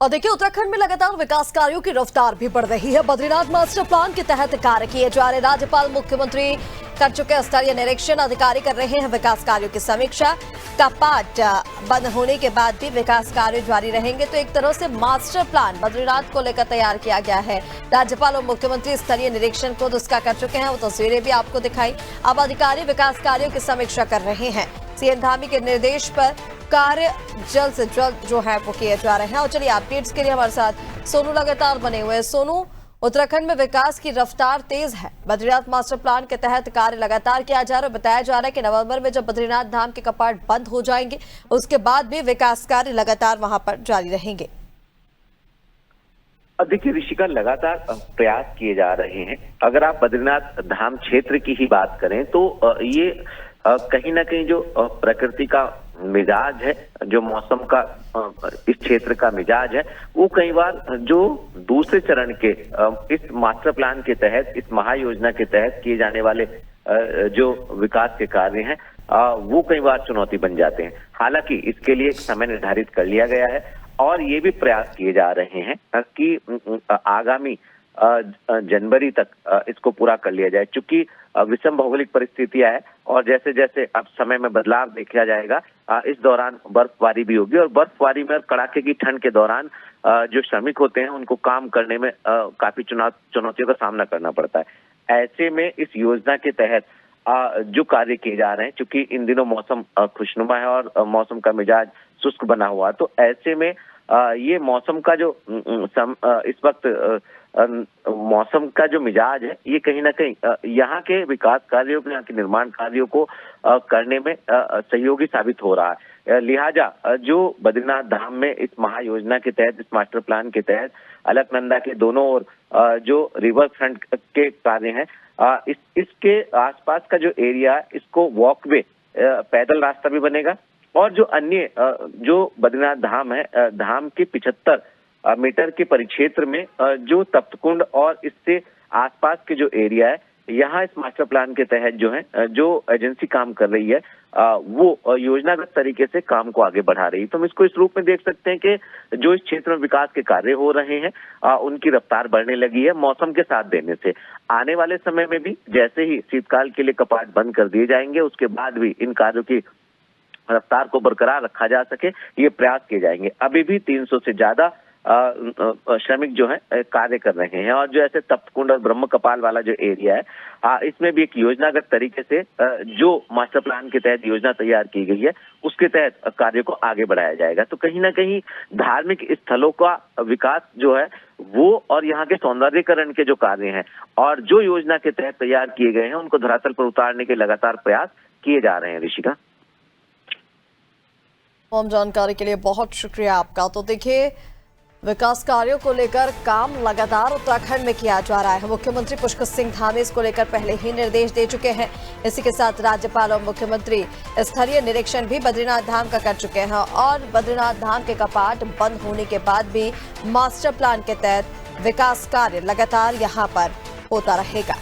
और देखिए, उत्तराखंड में लगातार विकास कार्यों की रफ्तार भी बढ़ रही है। बद्रीनाथ मास्टर प्लान के तहत कार्य किए जा रहे। राज्यपाल मुख्यमंत्री कर चुके स्तरीय निरीक्षण, अधिकारी कर रहे हैं विकास कार्यों की समीक्षा। कपाट बंद होने के बाद भी विकास कार्य जारी रहेंगे। तो एक तरह से मास्टर प्लान बद्रीनाथ को लेकर तैयार किया गया है। राज्यपाल और मुख्यमंत्री स्तरीय निरीक्षण को उसका कर चुके हैं, वो तस्वीरें भी आपको दिखाई। अब अधिकारी विकास कार्यों की समीक्षा कर रहे हैं। सीएम धामी के निर्देश पर कार्य जल्द से जल्द जो है वो किए जा रहे हैं। और चलिए, अपडेट्स के लिए हमारे साथ सोनू लगातार बने हुए हैं। सोनू, उत्तराखंड में विकास की रफ्तार तेज है। बद्रीनाथ मास्टर प्लान के तहत कार्य लगातार किया जा रहा है। बताया जा रहा है कि नवंबर में जब बद्रीनाथ धाम के कपाट बंद हो जाएंगे, उसके बाद भी विकास कार्य लगातार वहां पर जारी रहेंगे। देखिए ऋषिका, लगातार प्रयास किए जा रहे हैं। अगर आप बद्रीनाथ धाम क्षेत्र की ही बात करें तो ये कहीं ना कहीं जो प्रकृति का मिजाज है, जो मौसम का इस क्षेत्र का मिजाज है, वो कई बार जो दूसरे चरण के इस मास्टर प्लान के तहत, इस महायोजना के तहत किए जाने वाले जो विकास के कार्य हैं, वो कई बार चुनौती बन जाते हैं। हालांकि इसके लिए एक समय निर्धारित कर लिया गया है और ये भी प्रयास किए जा रहे हैं कि आगामी जनवरी तक इसको पूरा कर लिया जाए। चूंकि विषम भौगोलिक परिस्थितियां है और जैसे जैसे अब समय में बदलाव देखा जाएगा, इस दौरान बर्फबारी भी होगी और बर्फबारी में कड़ाके की ठंड के दौरान जो श्रमिक होते हैं उनको काम करने में काफी चुनौतियों का सामना करना पड़ता है। ऐसे में इस योजना के तहत जो कार्य किए जा रहे हैं, चूंकि इन दिनों मौसम खुशनुमा है और मौसम का मिजाज शुष्क बना हुआ, तो ऐसे में ये मौसम का जो इस वक्त मौसम का जो मिजाज है, ये कहीं ना कहीं यहाँ के विकास कार्यों, यहाँ के निर्माण कार्यों को करने में सहयोगी साबित हो रहा है। लिहाजा जो बद्रीनाथ धाम में इस महायोजना के तहत, इस मास्टर प्लान के तहत अलकनंदा के दोनों ओर जो रिवर फ्रंट के कार्य हैं, इसके आसपास का जो एरिया है, इसको वॉकवे, पैदल रास्ता भी बनेगा और जो अन्य जो बद्रीनाथ धाम है, धाम के 75 मीटर के परिक्षेत्र में जो तप्तकुंड और इससे आसपास के जो एरिया है, यहाँ इस मास्टर प्लान के तहत जो है, जो एजेंसी काम कर रही है, वो योजनागत तरीके से काम को आगे बढ़ा रही है। तो हम इसको इस रूप में देख सकते हैं कि जो इस क्षेत्र में विकास के कार्य हो रहे हैं, उनकी रफ्तार बढ़ने लगी है मौसम के साथ देने से। आने वाले समय में भी जैसे ही शीतकाल के लिए कपाट बंद कर दिए जाएंगे, उसके बाद भी इन कार्यों की रफ्तार को बरकरार रखा जा सके, ये प्रयास किए जाएंगे। अभी भी 300 से ज्यादा श्रमिक जो है कार्य कर रहे हैं और जो ऐसे तप्तकुंड और ब्रह्म कपाल वाला जो एरिया है, इसमें भी एक योजनागत तरीके से जो मास्टर प्लान के तहत योजना तैयार की गई है, उसके तहत कार्य को आगे बढ़ाया जाएगा। तो कहीं ना कहीं धार्मिक स्थलों का विकास जो है वो, और यहाँ के सौंदर्यीकरण के जो कार्य हैं और जो योजना के तहत तैयार किए गए हैं, उनको धरातल पर उतारने के लगातार प्रयास किए जा रहे हैं। ऋषिका, जानकारी के लिए बहुत शुक्रिया आपका। तो देखिए, विकास कार्यों को लेकर काम लगातार उत्तराखंड में किया जा रहा है। मुख्यमंत्री पुष्कर सिंह धामी इसको लेकर पहले ही निर्देश दे चुके हैं। इसी के साथ राज्यपाल और मुख्यमंत्री स्तरीय निरीक्षण भी बद्रीनाथ धाम का कर चुके हैं और बद्रीनाथ धाम के कपाट बंद होने के बाद भी मास्टर प्लान के तहत विकास कार्य लगातार यहां पर होता रहेगा।